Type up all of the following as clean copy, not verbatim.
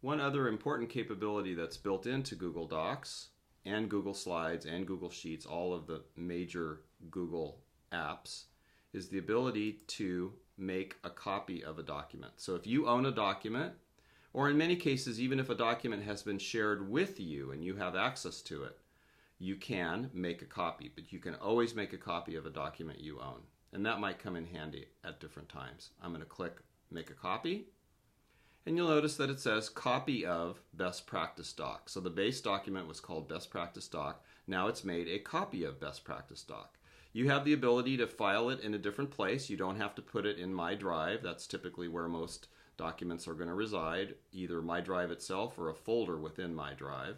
One other important capability that's built into Google Docs and Google Slides and Google Sheets, all of the major Google apps, is the ability to make a copy of a document. So if you own a document, or in many cases, even if a document has been shared with you and you have access to it, you can make a copy, but you can always make a copy of a document you own. And that might come in handy at different times. I'm going to click Make a Copy. And you'll notice that it says copy of best practice doc. So the base document was called best practice doc. Now it's made a copy of best practice doc. You have the ability to file it in a different place. You don't have to put it in My Drive. That's typically where most documents are going to reside, either My Drive itself or a folder within My Drive.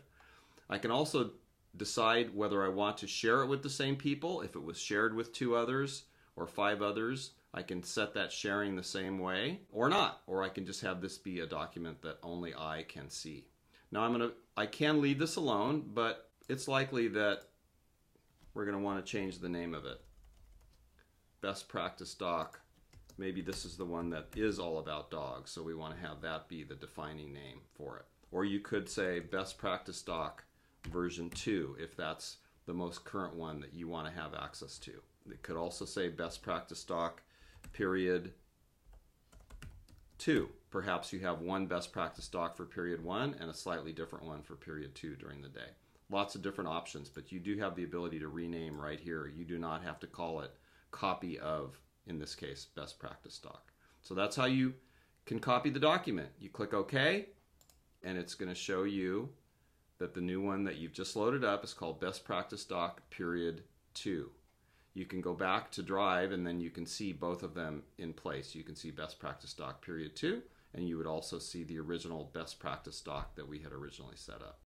I can also decide whether I want to share it with the same people. If it was shared with 2 others or 5 others, I can set that sharing the same way or not, or I can just have this be a document that only I can see. Now I can leave this alone, but it's likely that we're going to want to change the name of it. Best practice doc. Maybe this is the one that is all about dogs, so we want to have that be the defining name for it. Or you could say best practice doc version 2 if that's the most current one that you want to have access to. It could also say best practice doc period 2. Perhaps you have one best practice doc for period 1 and a slightly different one for period 2 during the day. Lots of different options, but you do have the ability to rename right here. You do not have to call it copy of, in this case, best practice doc. So that's how you can copy the document. You click OK, and it's going to show you that the new one that you've just loaded up is called best practice doc period 2. You can go back to Drive and then you can see both of them in place. You can see best practice doc period 2, and you would also see the original best practice doc that we had originally set up.